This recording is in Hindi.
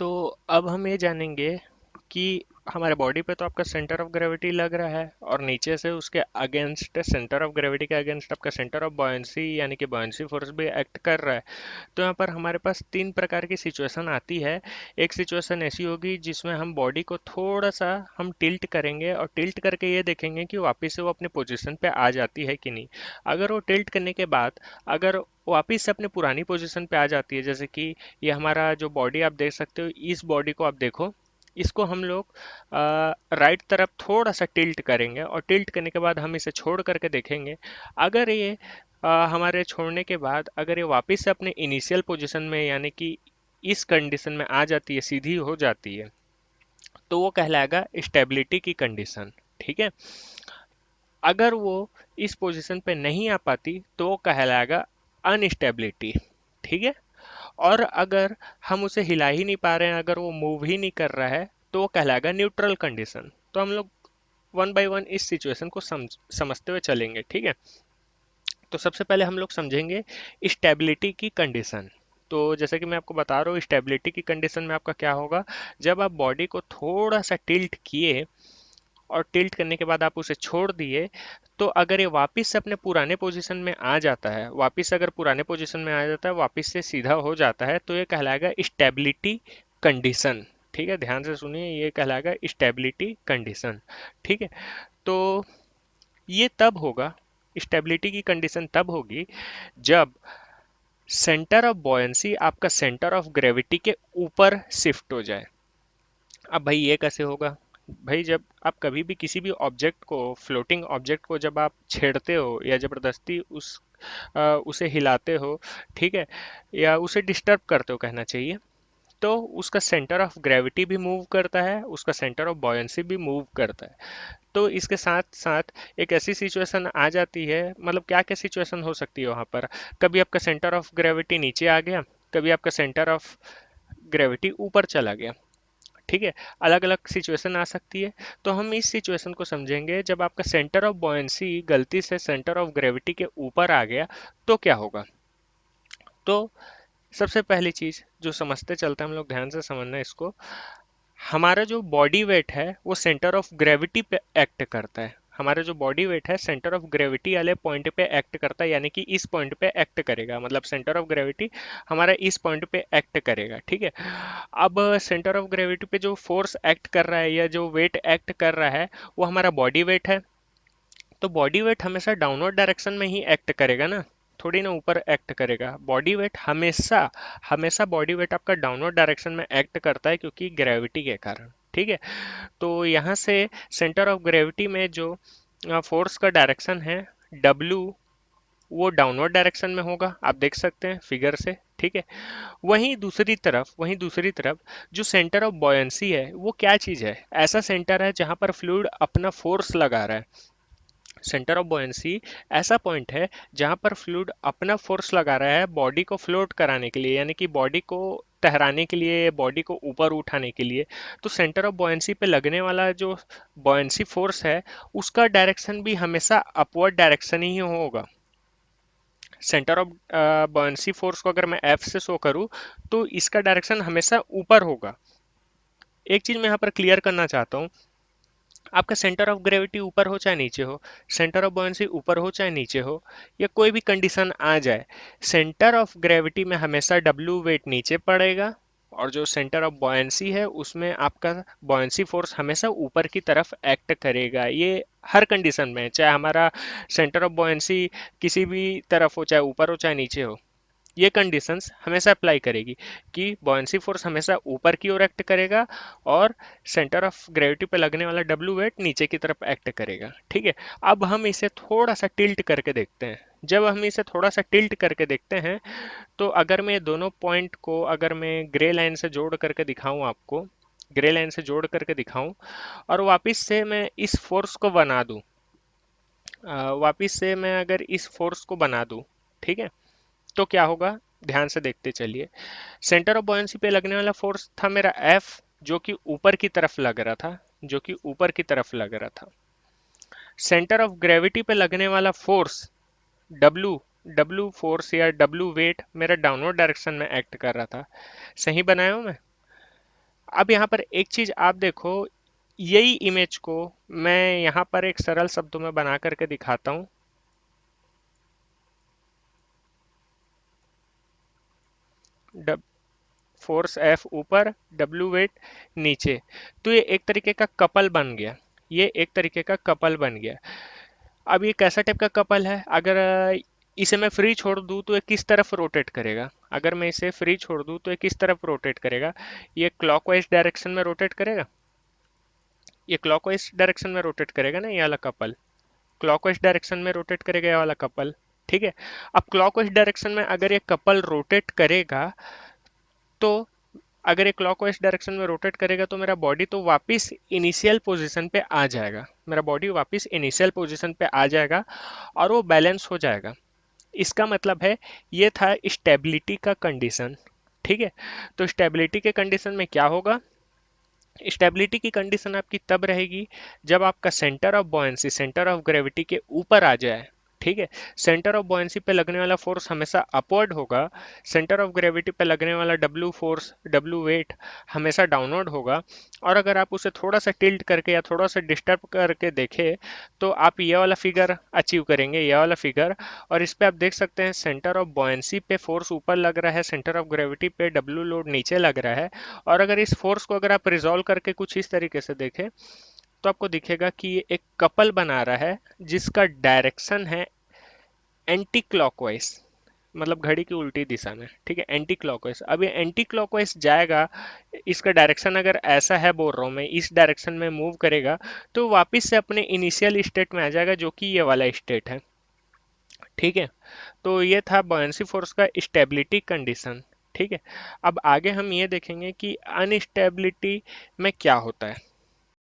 तो अब हम ये जानेंगे कि हमारे बॉडी पे तो आपका सेंटर ऑफ ग्रेविटी लग रहा है और नीचे से उसके अगेंस्ट सेंटर ऑफ ग्रेविटी के अगेंस्ट आपका सेंटर ऑफ बॉयंसी यानी कि बॉयंसी फोर्स भी एक्ट कर रहा है। तो यहाँ पर हमारे पास तीन प्रकार की सिचुएशन आती है। एक सिचुएशन ऐसी होगी जिसमें हम बॉडी को थोड़ा सा हम टिल्ट करेंगे और टिल्ट करके ये देखेंगे कि वापस से वो अपने पोजीशन पे आ जाती है कि नहीं। अगर वो टिल्ट करने के बाद अगर वापस से अपने पुरानी पोजीशन पे आ जाती है, जैसे कि ये हमारा जो बॉडी आप देख सकते हो, इस बॉडी को आप देखो, इसको हम लोग राइट तरफ थोड़ा सा टिल्ट करेंगे और टिल्ट करने के बाद हम इसे छोड़ करके देखेंगे। अगर ये हमारे छोड़ने के बाद अगर ये वापस से अपने इनिशियल पोजीशन में यानी कि इस कंडीशन में आ जाती है, सीधी हो जाती है, तो वो कहलाएगा स्टेबिलिटी की कंडीशन। ठीक है। अगर वो इस पोजीशन पे नहीं आ पाती तो वो कहलाएगा अनस्टेबिलिटी। ठीक है। और अगर हम उसे हिला ही नहीं पा रहे हैं, अगर वो मूव ही नहीं कर रहा है, तो वो कहलाएगा न्यूट्रल कंडीशन। तो हम लोग वन बाय वन इस सिचुएशन को समझते हुए चलेंगे। ठीक है। तो सबसे पहले हम लोग समझेंगे स्टेबिलिटी की कंडीशन। तो जैसे कि मैं आपको बता रहा हूँ, स्टेबिलिटी की कंडीशन में आपका क्या होगा, जब आप बॉडी को थोड़ा सा टिल्ट किए और टिल्ट करने के बाद आप उसे छोड़ दिए, तो अगर ये वापस से अपने पुराने पोजीशन में आ जाता है, वापस से अगर पुराने पोजीशन में आ जाता है, वापस से सीधा हो जाता है, तो ये कहलाएगा स्टेबिलिटी कंडीशन। ठीक है, ध्यान से सुनिए, ये कहलाएगा स्टेबिलिटी कंडीशन। ठीक है। तो ये तब होगा, स्टेबिलिटी की कंडीशन तब होगी जब सेंटर ऑफ बॉयंसी आपका सेंटर ऑफ ग्रेविटी के ऊपर शिफ्ट हो जाए। अब भाई ये कैसे होगा? भाई जब आप कभी भी किसी भी ऑब्जेक्ट को, फ्लोटिंग ऑब्जेक्ट को जब आप छेड़ते हो या जबरदस्ती उसे हिलाते हो, ठीक है, या उसे डिस्टर्ब करते हो कहना चाहिए, तो उसका सेंटर ऑफ ग्रेविटी भी मूव करता है, उसका सेंटर ऑफ बॉयंसी भी मूव करता है। तो इसके साथ साथ एक ऐसी सिचुएशन आ जाती है, मतलब क्या क्या सिचुएशन हो सकती है वहाँ पर, कभी आपका सेंटर ऑफ ग्रेविटी नीचे आ गया, कभी आपका सेंटर ऑफ ग्रेविटी ऊपर चला गया। ठीक है, अलग अलग सिचुएशन आ सकती है। तो हम इस सिचुएशन को समझेंगे, जब आपका सेंटर ऑफ बॉयंसी गलती से सेंटर ऑफ ग्रेविटी के ऊपर आ गया तो क्या होगा। तो सबसे पहली चीज जो समझते चलते हैं हम लोग, ध्यान से समझना इसको, हमारा जो बॉडी वेट है वो सेंटर ऑफ ग्रेविटी पे एक्ट करता है। हमारा जो बॉडी वेट है सेंटर ऑफ ग्रेविटी वाले पॉइंट पे एक्ट करता है, यानी कि इस पॉइंट पे एक्ट करेगा, मतलब सेंटर ऑफ ग्रेविटी हमारा इस पॉइंट पे एक्ट करेगा। ठीक है। अब सेंटर ऑफ ग्रेविटी पे जो फोर्स एक्ट कर रहा है या जो वेट एक्ट कर रहा है वो हमारा बॉडी वेट है। तो बॉडी वेट हमेशा डाउनवर्ड डायरेक्शन में ही एक्ट करेगा ना, थोड़ी ना ऊपर एक्ट करेगा। बॉडी वेट हमेशा हमेशा बॉडी वेट आपका डाउनवर्ड डायरेक्शन में एक्ट करता है, क्योंकि ग्रेविटी के कारण। ठीक है। तो यहाँ से सेंटर ऑफ ग्रेविटी में जो फोर्स का डायरेक्शन है W, वो डाउनवर्ड डायरेक्शन में होगा, आप देख सकते हैं फिगर से। ठीक है। वहीं दूसरी तरफ जो सेंटर ऑफ बॉयंसी है वो क्या चीज़ है, ऐसा सेंटर है जहां पर फ्लूइड अपना फोर्स लगा रहा है। सेंटर ऑफ बॉयंसी ऐसा पॉइंट है जहां पर फ्लूइड अपना फोर्स लगा रहा है बॉडी को फ्लोट कराने के लिए, यानी कि बॉडी को तहराने के लिए, बॉडी को ऊपर उठाने के लिए। तो सेंटर ऑफ बॉयंसी पे लगने वाला जो बॉयंसी फोर्स है उसका डायरेक्शन भी हमेशा अपवर्ड डायरेक्शन ही होगा। सेंटर ऑफ बॉयंसी फोर्स को अगर मैं F से शो करूँ तो इसका डायरेक्शन हमेशा ऊपर होगा। एक चीज मैं यहाँ पर क्लियर करना चाहता हूँ, आपका सेंटर ऑफ ग्रेविटी ऊपर हो चाहे नीचे हो, सेंटर ऑफ बॉयंसी ऊपर हो चाहे नीचे हो, या कोई भी कंडीशन आ जाए, सेंटर ऑफ ग्रेविटी में हमेशा W वेट नीचे पड़ेगा और जो सेंटर ऑफ बॉयंसी है उसमें आपका बॉयंसी फोर्स हमेशा ऊपर की तरफ एक्ट करेगा। ये हर कंडीशन में, चाहे हमारा सेंटर ऑफ बॉयंसी किसी भी तरफ हो, चाहे ऊपर हो चाहे नीचे हो, ये कंडीशंस हमेशा अप्लाई करेगी कि बॉयंसी फोर्स हमेशा ऊपर की ओर एक्ट करेगा और सेंटर ऑफ ग्रेविटी पे लगने वाला W वेट नीचे की तरफ एक्ट करेगा। ठीक है। अब हम इसे थोड़ा सा टिल्ट करके देखते हैं। जब हम इसे थोड़ा सा टिल्ट करके देखते हैं, तो अगर मैं दोनों पॉइंट को अगर मैं ग्रे लाइन से जोड़ करके दिखाऊं आपको, ग्रे लाइन से जोड़ करके दिखाऊं और वापस से मैं इस फोर्स को बना दूं, वापस से मैं अगर इस फोर्स को बना दूं, ठीक है, तो क्या होगा, ध्यान से देखते चलिए। सेंटर ऑफ बॉयंसी पे लगने वाला फोर्स था मेरा F, जो कि ऊपर की तरफ लग रहा था, जो कि ऊपर की तरफ लग रहा था। सेंटर ऑफ ग्रेविटी पे लगने वाला फोर्स W, W फोर्स या W वेट मेरा डाउनवर्ड डायरेक्शन में एक्ट कर रहा था। सही बनाया हूं मैं? अब यहाँ पर एक चीज आप देखो, यही इमेज को मैं यहाँ पर एक सरल शब्दों में बना करके दिखाता हूँ। फोर्स एफ ऊपर, डब्ल्यू वेट नीचे, तो ये एक तरीके का कपल बन गया। ये एक तरीके का कपल बन गया। अब ये कैसा टाइप का कपल है, अगर इसे मैं फ्री छोड़ दूं तो ये किस तरफ रोटेट करेगा? अगर मैं इसे फ्री छोड़ दूं तो ये किस तरफ रोटेट करेगा? ये क्लॉकवाइज डायरेक्शन में रोटेट करेगा। ये क्लॉकवाइज डायरेक्शन में रोटेट करेगा ना, ये वाला कपल क्लॉकवाइज डायरेक्शन में रोटेट करेगा, ये वाला कपल। ठीक है। अब क्लॉकवाइज डायरेक्शन में अगर ये कपल रोटेट करेगा, तो अगर ये क्लॉकवाइज डायरेक्शन में रोटेट करेगा तो मेरा बॉडी तो वापस इनिशियल पोजीशन पे आ जाएगा। मेरा बॉडी वापस इनिशियल पोजीशन पे आ जाएगा और वो बैलेंस हो जाएगा। इसका मतलब है ये था स्टेबिलिटी का कंडीशन। ठीक है। तो स्टेबिलिटी के कंडीशन में क्या होगा? स्टेबिलिटी की कंडीशन आपकी तब रहेगी जब आपका centre of buoyancy centre of gravity के ऊपर आ जाए। ठीक है। सेंटर ऑफ बॉयंसी पे लगने वाला फोर्स हमेशा अपवर्ड होगा, सेंटर ऑफ ग्रेविटी पे लगने वाला डब्ल्यू फोर्स डब्ल्यू वेट हमेशा डाउनवर्ड होगा। और अगर आप उसे थोड़ा सा टिल्ट करके या थोड़ा सा डिस्टर्ब करके देखें तो आप ये वाला फिगर अचीव करेंगे, ये वाला फिगर। और इस पे आप देख सकते हैं सेंटर ऑफ बॉयंसी पे फोर्स ऊपर लग रहा है, सेंटर ऑफ ग्रेविटी पे डब्ल्यू लोड नीचे लग रहा है। और अगर इस फोर्स को अगर आप रिजॉल्व करके कुछ इस तरीके से देखें तो आपको दिखेगा कि ये एक कपल बना रहा है जिसका डायरेक्शन है एंटी क्लॉकवाइज, मतलब घड़ी की उल्टी दिशा में। ठीक है, एंटी क्लॉकवाइज। अब ये एंटी क्लॉकवाइज जाएगा, इसका डायरेक्शन अगर ऐसा है बोल रहा हूँ मैं, इस डायरेक्शन में मूव करेगा तो वापस से अपने इनिशियल स्टेट में आ जाएगा जो कि ये वाला स्टेट है। ठीक है। तो ये था बॉयंसी फोर्स का स्टेबिलिटी कंडीशन। ठीक है। अब आगे हम ये देखेंगे कि अनस्टेबिलिटी में क्या होता है।